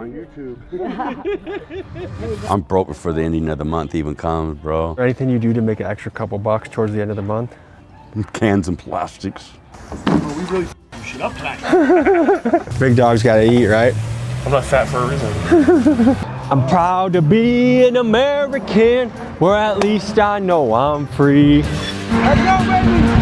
on YouTube. I'm broke before the ending of the month even comes, bro. Anything you do to make an extra couple bucks towards the end of the month? Cans and plastics. Well, we really shit up tonight. Big dogs gotta eat, right? I'm not fat for a reason. I'm proud to be an American, where at least I know I'm free. Let's go, baby!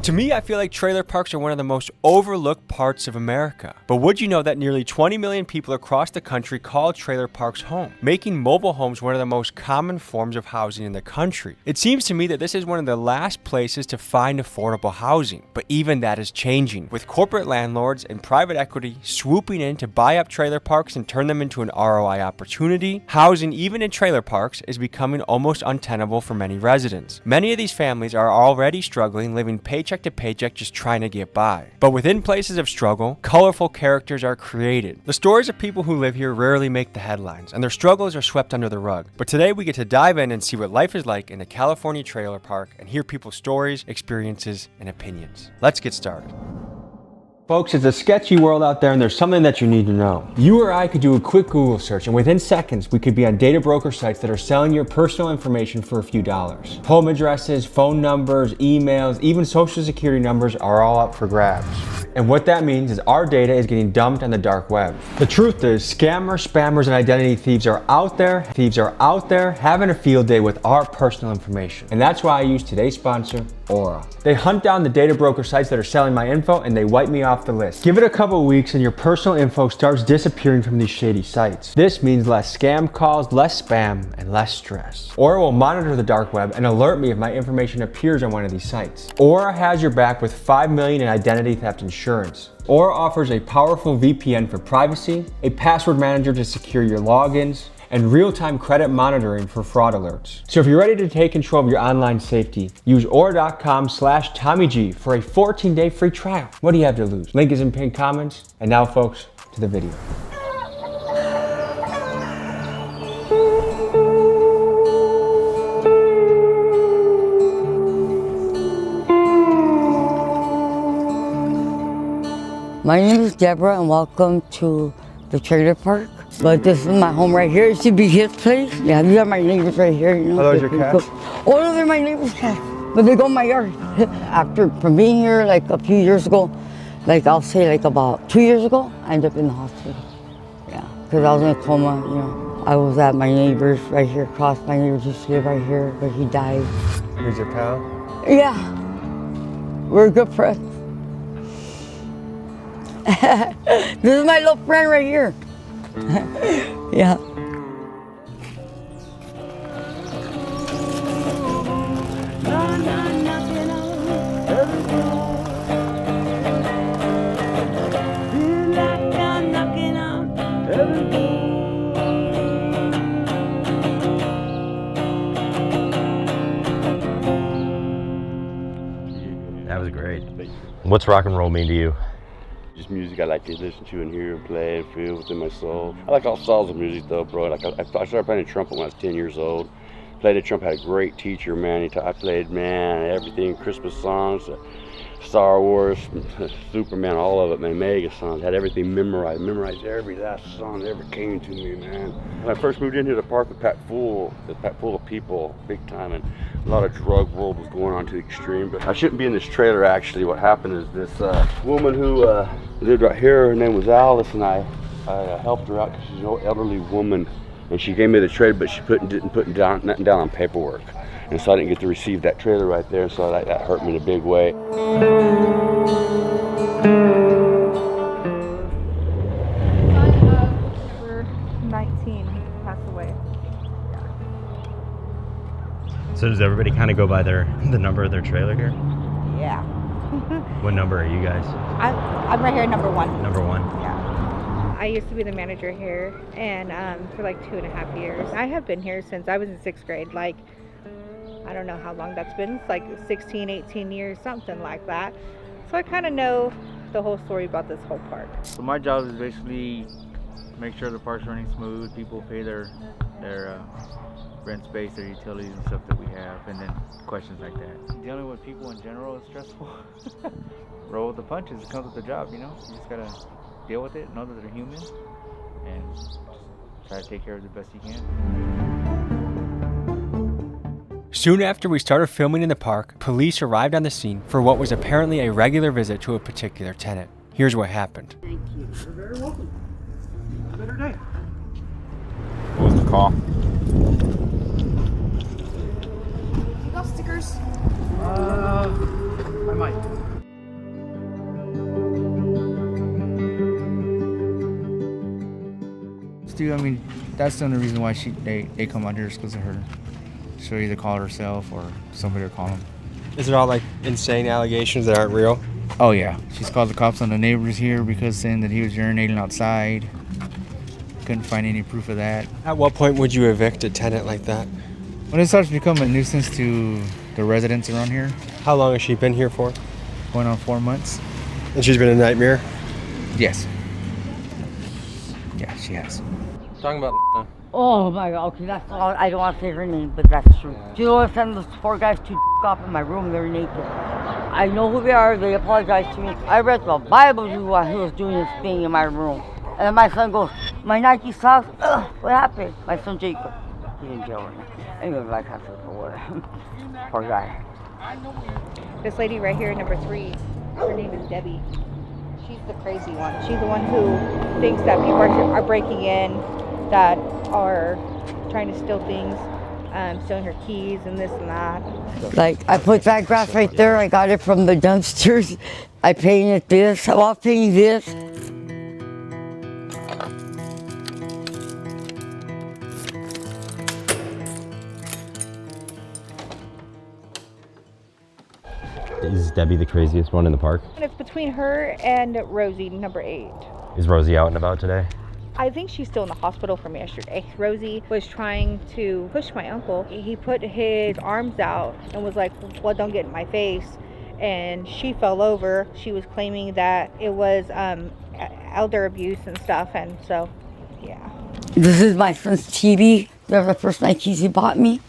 To me, I feel like trailer parks are one of the most overlooked parts of America. But would you know that nearly 20 million people across the country call trailer parks home, making mobile homes one of the most common forms of housing in the country? It seems to me that this is one of the last places to find affordable housing, but even that is changing, with corporate landlords and private equity swooping in to buy up trailer parks and turn them into an ROI opportunity. Housing, even in trailer parks, is becoming almost untenable for many residents. Many of these families are already struggling, living paycheck to paycheck, just trying to get by. But within places of struggle, colorful characters are created. The stories of people who live here rarely make the headlines, and their struggles are swept under the rug. But today we get to dive in and see what life is like in a California trailer park and hear people's stories, experiences, and opinions. Let's get started. Folks, it's a sketchy world out there, and there's something that you need to know. You or I could do a quick Google search, and within seconds, we could be on data broker sites that are selling your personal information for a few dollars. Home addresses, phone numbers, emails, even social security numbers are all up for grabs. And what that means is our data is getting dumped on the dark web. The truth is, scammers, spammers, and identity thieves are out there. Thieves are out there having a field day with our personal information. And that's why I use today's sponsor, Aura. They hunt down the data broker sites that are selling my info, and they wipe me off the list. Give it a couple weeks and your personal info starts disappearing from these shady sites. This means less scam calls, less spam, and less stress. Aura will monitor the dark web and alert me if my information appears on one of these sites. Aura has your back with $5 million in identity theft insurance. Aura offers a powerful VPN for privacy, a password manager to secure your logins, and real-time credit monitoring for fraud alerts. So if you're ready to take control of your online safety, use Aura.com/TommyG for a 14-day free trial. What do you have to lose? Link is in pinned comments. And now, folks, to the video. My name is Deborah, and welcome to the trailer park. But this is my home right here. It should be his place. Yeah, you got my neighbors right here. You know, are those your cats? Oh, no, they're my neighbors' cats. But they go in my yard. From being here like a few years ago, like I'll say like about 2 years ago, I ended up in the hospital. Yeah, because I was in a coma, you know. I was at my neighbor's right here across. My neighbor used to live right here, but he died. Here's your pal. Yeah, we're good friends. This is my little friend right here. Yeah. That was great. What's rock and roll mean to you? Just music I like to listen to and hear and play and feel within my soul. I like all styles of music though, bro. Like I started playing the trumpet when I was 10 years old. Played the trumpet, had a great teacher, man. I played, man, everything, Christmas songs, Star Wars, Superman, all of it, man, mega songs. Had everything memorized every last song that ever came to me, man. When I first moved into the park with Pat full of people, big time, and a lot of drug world was going on to the extreme. But I shouldn't be in this trailer, actually. What happened is this woman who lived right here, her name was Alice, and I helped her out because she's an old elderly woman, and she gave me the trailer, but she didn't put nothing down on paperwork. And so I didn't get to receive that trailer right there, so that hurt me in a big way. Number 19 passed away. So does everybody kind of go by the number of their trailer here? Yeah. What number are you guys? I'm right here, number 1. Number 1? Yeah. I used to be the manager here, and for like 2.5 years. I have been here since I was in 6th grade. Like, I don't know how long that's been. It's like 16, 18 years, something like that. So I kind of know the whole story about this whole park. So my job is basically make sure the park's running smooth, people pay their rent space, their utilities and stuff that we have, and then questions like that. Dealing with people in general is stressful. Roll with the punches, it comes with the job, you know? You just gotta deal with it, know that they're human, and just try to take care of it the best you can. Soon after we started filming in the park, police arrived on the scene for what was apparently a regular visit to a particular tenant. Here's what happened. You're very welcome. Have a better day. What was the call? You got stickers? I might. Stu, I mean, that's the only reason why they come out here is because of her. She'll either call it herself or somebody will call them. Is it all like insane allegations that aren't real? Oh yeah, she's called the cops on the neighbors here because saying that he was urinating outside. Couldn't find any proof of that. At what point would you evict a tenant like that? When it starts to become a nuisance to the residents around here, How long has she been here for? going on 4 months. And she's been a nightmare? Yes. Yeah, she has. Talking about Oh my God, okay, that's all. I don't want to say her name, but that's true. Do you know what? Send those 4 guys to off in my room, they're naked. I know who they are, they apologize to me. I read the Bible while he was doing this thing in my room. And then my son goes, my Nike socks, what happened? My son Jacob, he's in jail right now. Anyway, like I said, for what? Poor guy. This lady right here, number 3, her name is Debbie. She's the crazy one. She's the one who thinks that people are breaking in, that are trying to steal things, stealing her keys and this and that. Like, I put that grass right there, I got it from the dumpsters. I painted this, I was painting this. Is Debbie the craziest one in the park? And it's between her and Rosie, number 8. Is Rosie out and about today? I think she's still in the hospital from yesterday. Rosie was trying to push my uncle. He put his arms out and was like, well, don't get in my face. And she fell over. She was claiming that it was elder abuse and stuff. And so, yeah. This is my son's TV. They're the first Nikes he bought me.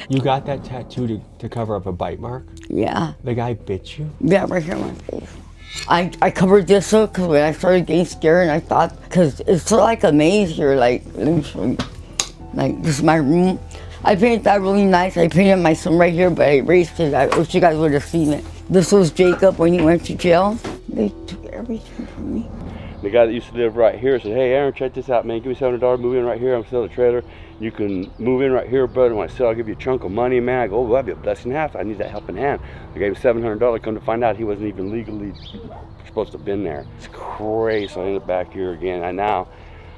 You got that tattoo to cover up a bite mark? Yeah. The guy bit you? Yeah, right here on my face. I covered this up because when I started getting scared, and I thought, because it's sort of like a maze here, like, let me show you. Like, this is my room. I painted that really nice. I painted my son right here, but I erased it. I wish you guys would have seen it. This was Jacob when he went to jail. They took everything from me. The guy that used to live right here said, hey, Aaron, check this out, man. Give me $700, move in right here. I'm selling a trailer. You can move in right here, brother. When I sell, I'll give you a chunk of money, man. I go, oh, that'd be a blessing and a half. I need that helping hand. I gave him $700. Come to find out he wasn't even legally supposed to have been there. It's crazy. So I ended up back here again. And now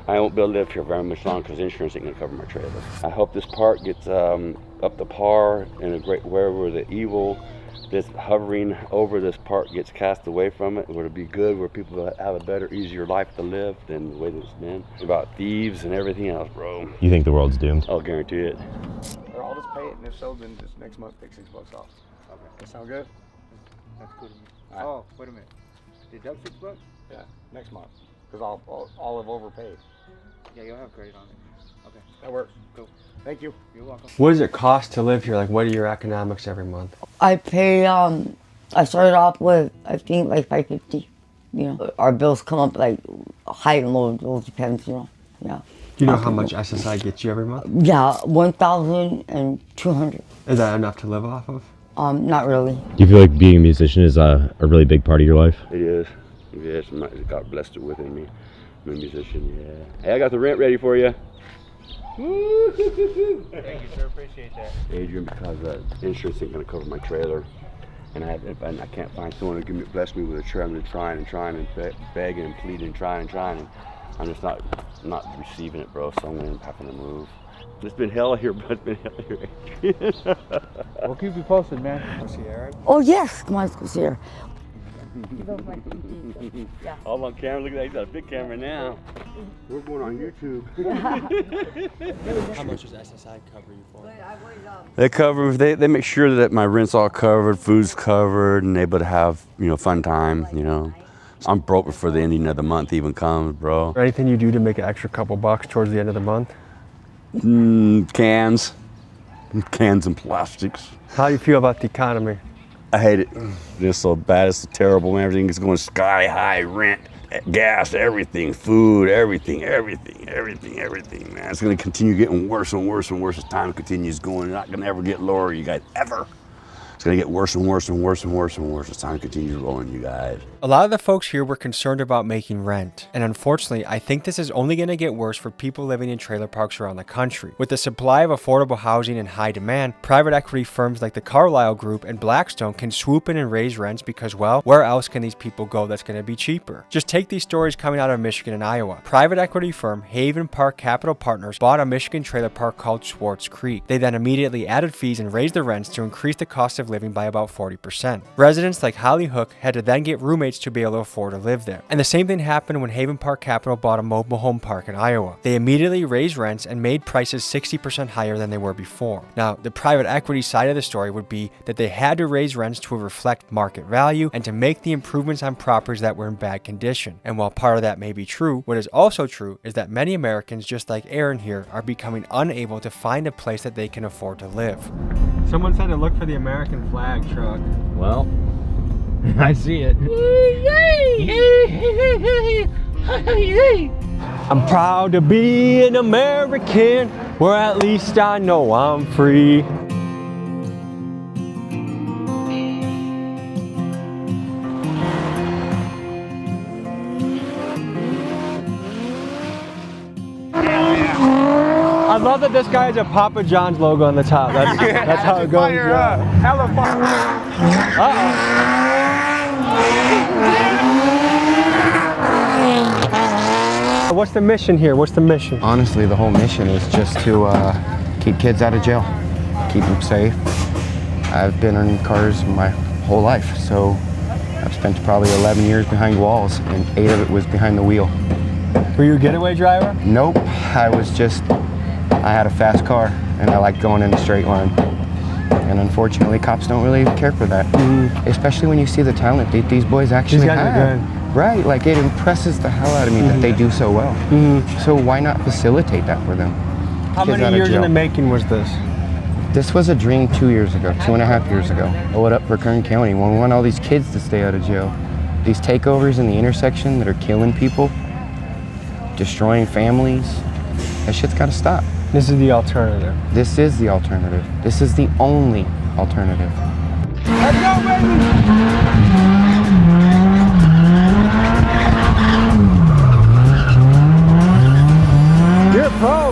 I won't be able to live here very much longer because insurance ain't gonna cover my trailer. I hope this park gets up to par in a great wherever the evil that's hovering over this park gets cast away from it, where it'll be good, where people will have a better, easier life to live than the way that it's been. About thieves and everything else, bro. You think the world's doomed? I'll guarantee it. Or I'll just pay it, and if so, then just next month take $6 off. Okay. That sound good? That's cool to me. Right. Oh, wait a minute. Deduct $6? Yeah, next month. Because I'll have overpaid. Yeah, you'll have credit on it. Okay. That works. Cool. Thank you. You're welcome. What does it cost to live here? Like, what are your economics every month? I pay, I started off with, I think, like $550. You know, our bills come up like high and low, it all depends, you know. Yeah. Do you know how much SSI gets you every month? Yeah, 1,200. Is that enough to live off of? Not really. Do you feel like being a musician is a really big part of your life? It is. Yes, God blessed it within me. I'm a musician, yeah. Hey, I got the rent ready for you. Thank you, sir. Appreciate that. Adrian, because insurance ain't gonna cover my trailer, and I can't find someone to bless me with a trailer. I'm trying and begging and pleading and trying, and I'm just not receiving it, bro. So I'm gonna end up having to move. It's been hell here, but it's been hell here. We'll keep you posted, man. Want to see Aaron? Oh, yes, come on, let's go see her. Yeah. All on camera, look at that, he's got a big camera now. We're going on YouTube. How much does SSI cover you for? They cover, they make sure that my rent's all covered, food's covered, and able to have, fun time, I'm broke before the ending of the month even comes, bro. Anything you do to make an extra couple bucks towards the end of the month? Cans and plastics. How do you feel about the economy? I hate it. It's so bad, it's so terrible, man. Everything is going sky high, rent, gas, everything, food, everything, man. It's gonna continue getting worse and worse and worse as time continues going. It's not gonna ever get lower, you guys, ever. It's gonna get worse and worse and worse and worse and worse as time continues rolling, you guys. A lot of the folks here were concerned about making rent, and unfortunately, I think this is only going to get worse for people living in trailer parks around the country. With the supply of affordable housing in high demand, private equity firms like the Carlyle Group and Blackstone can swoop in and raise rents because, well, where else can these people go that's going to be cheaper? Just take these stories coming out of Michigan and Iowa. Private equity firm Haven Park Capital Partners bought a Michigan trailer park called Swartz Creek. They then immediately added fees and raised the rents to increase the cost of living by about 40%. Residents like Holly Hook had to then get roommates to be able to afford to live there. And the same thing happened when Haven Park Capital bought a mobile home park in Iowa. They immediately raised rents and made prices 60% higher than they were before. Now, the private equity side of the story would be that they had to raise rents to reflect market value and to make the improvements on properties that were in bad condition. And while part of that may be true, what is also true is that many Americans, just like Aaron here, are becoming unable to find a place that they can afford to live. Someone said to look for the American flag truck. Well, I see it. I'm proud to be an American, where at least I know I'm free. I love that this guy has a Papa John's logo on the top. That's how it goes. Hella fire. What's the mission here? What's the mission? Honestly, the whole mission is just to keep kids out of jail, keep them safe. I've been in cars my whole life, so I've spent probably 11 years behind walls, and 8 of it was behind the wheel. Were you a getaway driver? Nope, I had a fast car, and I like going in a straight line. And unfortunately, cops don't really care for that, especially when you see the talent that these boys actually have. Right, like it impresses the hell out of me that they do so well. So why not facilitate that for them? How many years in the making was this? This was a dream 2 years ago, 2.5 years ago. Owe it up for Kern County when we want all these kids to stay out of jail. These takeovers in the intersection that are killing people, destroying families, that shit's gotta stop. This is the alternative. This is the alternative. This is the only alternative. Let's go, baby! You're a pro!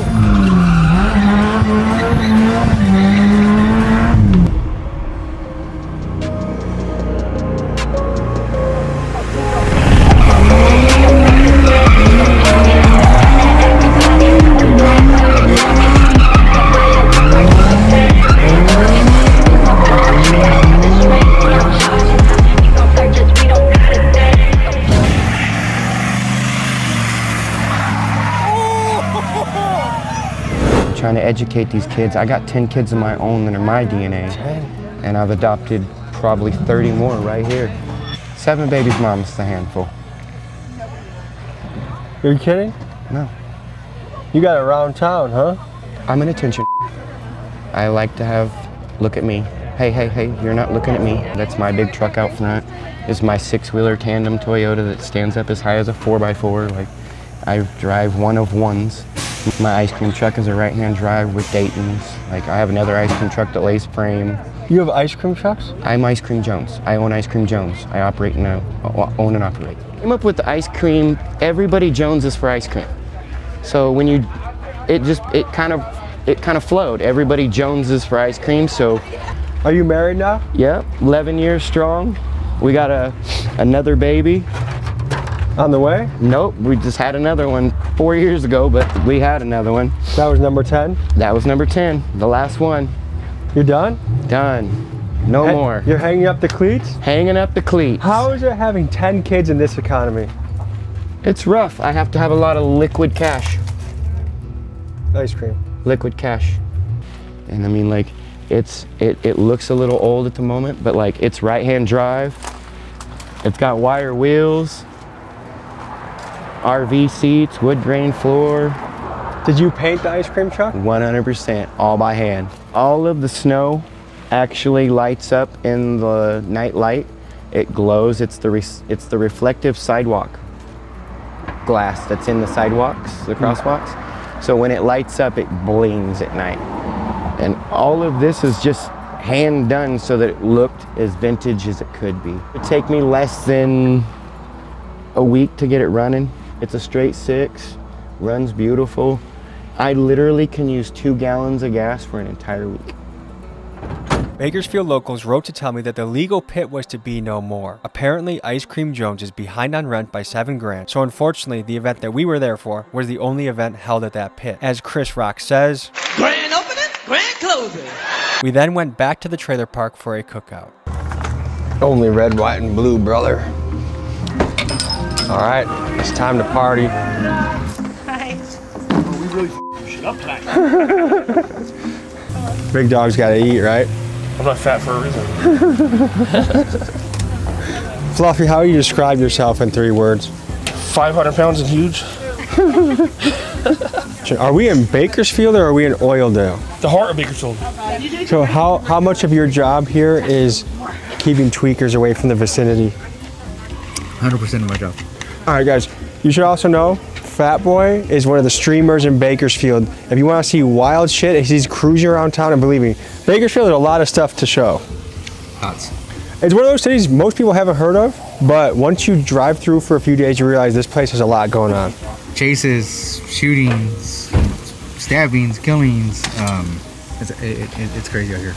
Trying to educate these kids. I got 10 kids of my own that are my DNA. 10? And I've adopted probably 30 more right here. 7 babies, mom, it's a handful. Are you kidding? No. You got it around town, huh? I'm an attention. I like to have, look at me. Hey, hey, hey, you're not looking at me. That's my big truck out front. This is my 6-wheeler tandem Toyota that stands up as high as a 4x4. Like, I drive one of ones. My ice cream truck is a right-hand drive with Dayton's. Like, I have another ice cream truck that lays frame. You have ice cream trucks? I'm Ice Cream Jones. I own Ice Cream Jones. I own and operate. I came up with the ice cream. Everybody Jones is for ice cream. So when it kind of flowed. Everybody Jones is for ice cream. So. Are you married now? Yep, 11 years strong. We got another baby. On the way? Nope, we just had another one 4 years ago, but we had another one. That was number 10? That was number 10, the last one. You're done? Done. No more. You're hanging up the cleats? Hanging up the cleats. How is it having 10 kids in this economy? It's rough. I have to have a lot of liquid cash. Ice cream. Liquid cash. And I mean, like, it looks a little old at the moment, but like, it's right-hand drive. It's got wire wheels. RV seats, wood grain floor. Did you paint the ice cream truck? 100%, all by hand. All of the snow actually lights up in the night light. It glows. It's the reflective sidewalk glass that's in the sidewalks, the crosswalks. So when it lights up, it blings at night. And all of this is just hand done so that it looked as vintage as it could be. It'd take me less than a week to get it running. It's a straight 6, runs beautiful. I literally can use 2 gallons of gas for an entire week. Bakersfield locals wrote to tell me that the legal pit was to be no more. Apparently, Ice Cream Jones is behind on rent by $7,000, so unfortunately, the event that we were there for was the only event held at that pit. As Chris Rock says, grand opening, grand closing. We then went back to the trailer park for a cookout. Only red, white, and blue, brother. All right, it's time to party. Hi. We really shit up tonight. Big dog's gotta eat, right? I'm not fat for a reason. Fluffy, how do you describe yourself in 3 words? 500 pounds and huge. Are we in Bakersfield or are we in Oildale? The heart of Bakersfield. So how much of your job here is keeping tweakers away from the vicinity? 100% of my job. All right, guys, you should also know Fat Boy is one of the streamers in Bakersfield. If you want to see wild shit, he's cruising around town, and believe me, Bakersfield has a lot of stuff to show. Lots. It's one of those cities most people haven't heard of, but once you drive through for a few days, you realize this place has a lot going on. Chases, shootings, stabbings, killings. It's crazy out here.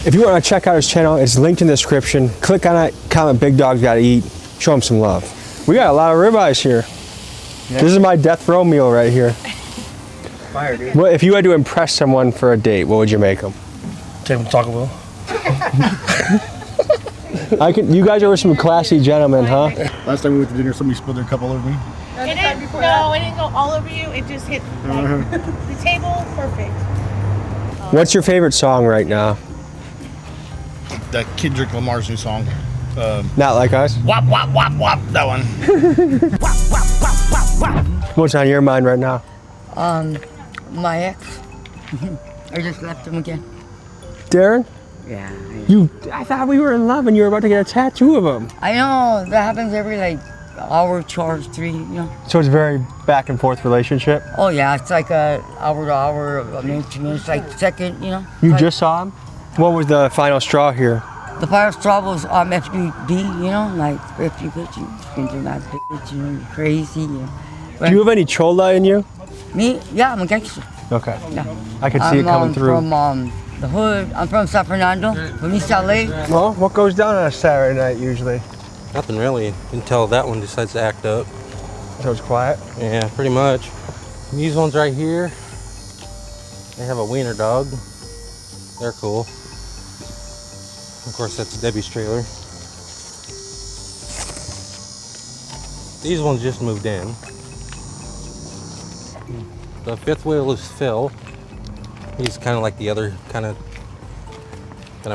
If you want to check out his channel, it's linked in the description. Click on it, comment Big Dog's Gotta Eat, show him some love. We got a lot of ribeyes here. Yeah. This is my death row meal right here. Fire, dude. Well, if you had to impress someone for a date, what would you make them? Take them to Taco Bell. You guys are some classy gentlemen, huh? Last time we went to dinner, somebody spilled their cup all over me. It didn't go all over you. It just hit like, the table perfect. What's your favorite song right now? That Kendrick Lamar's new song. Not Like Us? Wop, wop, wop, wop. That one. Wop, wop, wop, wop, wop. What's on your mind right now? My ex. I just left him again. Darren? Yeah. I thought we were in love and you were about to get a tattoo of him. I know, that happens every like hour, 2 hours, 3, you know. So it's a very back and forth relationship? Oh yeah, it's like a hour to hour, a minute to minute, like second, you know. You like, just saw him? What was the final straw here? The final straw was FBB, you know, like if you bitch, you can do that bitch, you know, you're crazy. You know. Do you have any chola in you? Me? Yeah, I'm a gangster. Okay. Yeah. I can see it coming through. I'm from the hood. I'm from San Fernando, from East LA. Well, what goes down on a Saturday night usually? Nothing really until that one decides to act up. So it's quiet? Yeah, pretty much. These ones right here, they have a wiener dog. They're cool. Of course, that's Debbie's trailer. These ones just moved in. The fifth wheel is Phil. He's kind of like the other kind of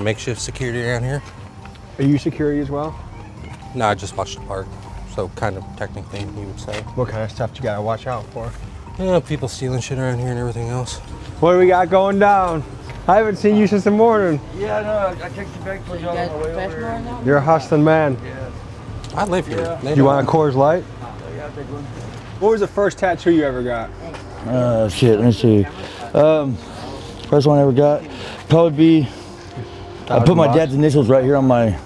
makeshift security around here. Are you security as well? No, I just watched the park. So kind of technically, you would say. What kind of stuff you gotta watch out for? Yeah, people stealing shit around here and everything else. What do we got going down? I haven't seen you since the morning. Yeah, no, I checked you back for you on the way over here. You're a hustling man. Yeah. I live here. Do you want a Coors Light? What was the first tattoo you ever got? Shit, let me see. First one I ever got probably be, I put my dad's initials right here on my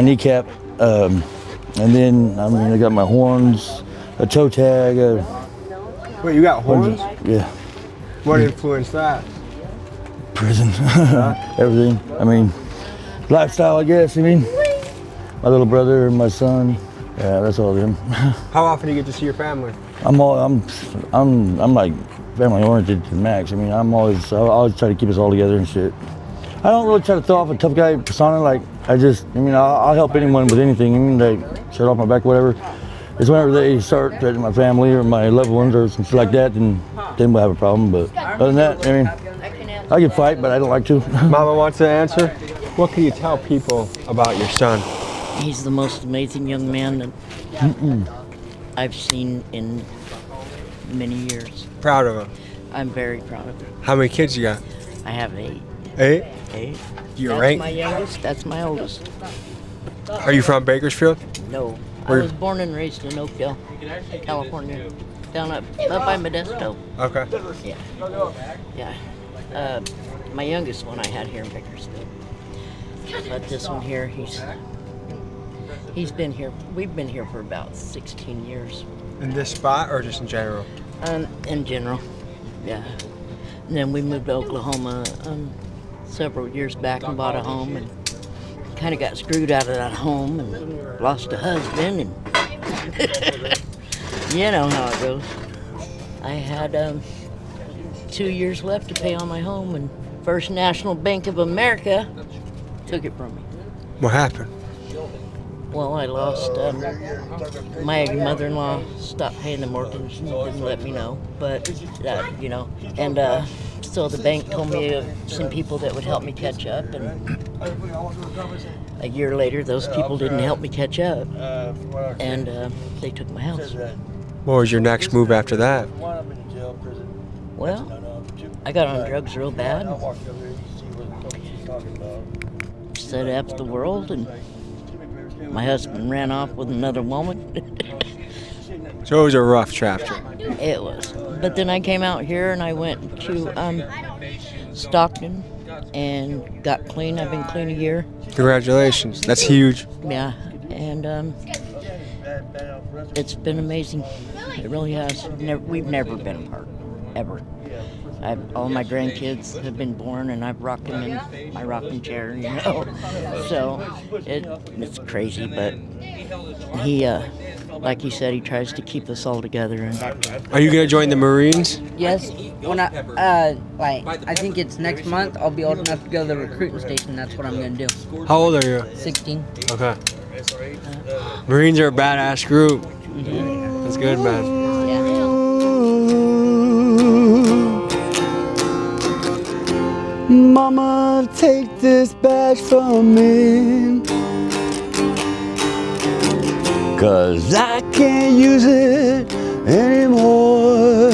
kneecap. And then, I mean, I got my horns, a toe tag. Wait, you got horns? Yeah. What influenced that? Prison. Everything. I mean, lifestyle, I guess. I mean, my little brother and my son. Yeah, that's all of them. How often do you get to see your family? I'm like family oriented to the max. I mean, I always try to keep us all together and shit. I don't really try to throw off a tough guy persona. Like, I'll help anyone with anything. I mean, like, shirt off my back, whatever. It's whenever they start threatening my family or my loved ones or some shit like that, then we'll have a problem. But other than that, I mean, I can fight, but I don't like to. Mama wants to answer. What can you tell people about your son? He's the most amazing young man that I've seen in many years. Proud of him. I'm very proud of him. How many kids you got? I have 8. 8? 8. You That's rank? my youngest. That's my oldest. Are you from Bakersfield? No. Where- I was born and raised in Oakdale, California. Down up by Modesto. Okay. Yeah. My youngest one I had here in Bakersfield. But this one here, he's been here. We've been here for about 16 years. In this spot or just in general? In general, yeah. And then we moved to Oklahoma several years back and bought a home and kind of got screwed out of that home and lost a husband and you know how it goes. I had 2 years left to pay on my home and First National Bank of America took it from me. What happened? Well, I lost, my mother-in-law stopped paying the mortgage and didn't let me know, but, you know, and so the bank told me of some people that would help me catch up, and a year later, those people didn't help me catch up, and they took my house. What was your next move after that? Well, I got on drugs real bad, set after the world, and my husband ran off with another woman. So it was a rough chapter. It was. But then I came out here and I went to Stockton and got clean. I've been clean a year. Congratulations. That's huge. Yeah. And it's been amazing. It really has. We've never been apart, ever. All my grandkids have been born, and I've rocked them in my rocking chair, you know. So it's crazy, but he, like he said, he tries to keep us all together. And Are you gonna join the Marines? Yes, when I think it's next month, I'll be old enough to go to the recruiting station. That's what I'm gonna do. How old are you? 16. Okay. Marines are a badass group. That's good, man. Mama, take this badge from me, 'cause I can't use it anymore.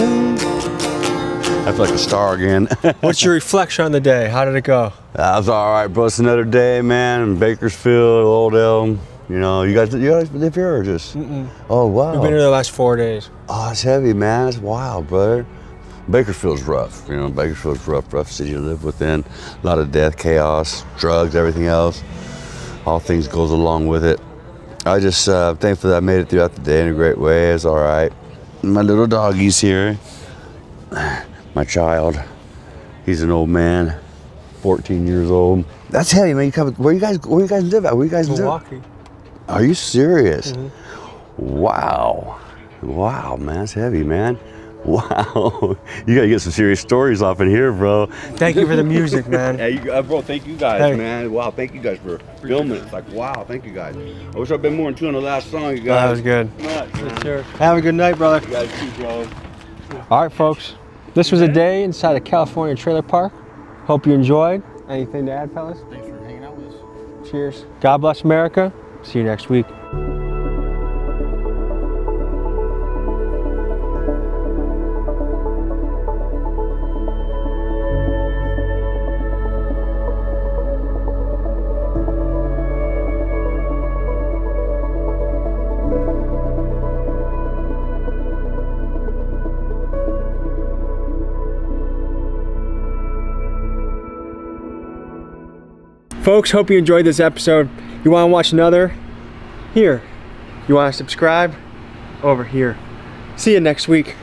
I feel like a star again. What's your reflection on the day? How did it go? That was all right, bro. It's another day, man. In Bakersfield, Old Elm. You know, you guys live here or just? Oh, wow. We've been here the last 4 days. Oh, it's heavy, man. It's wild, brother. Bakersfield's rough. You know, Bakersfield's rough city to live within. A lot of death, chaos, drugs, everything else. All things goes along with it. I just thankful that I made it throughout the day in a great way. It's all right. My little doggy's here. My child. He's an old man, 14 years old. That's heavy, man. Where you guys live at? Where you guys live? Milwaukee. Are you serious? Wow. Wow, man. That's heavy, man. Wow. You gotta get some serious stories off in here, bro. Thank you for the music, man. Hey, bro, thank you guys, Hey. man. Wow, thank you guys for filming. It's like, wow, thank you guys. I wish I'd been more in tune on the last song, you guys. That was good. Sure. Have a good night, brother. You guys too, bro. All right, folks. This was a day inside a California trailer park. Hope you enjoyed. Anything to add, fellas? Thanks for hanging out with us. Cheers. God bless America. See you next week. Folks, hope you enjoyed this episode. You want to watch another? Here. You want to subscribe? Over here. See you next week.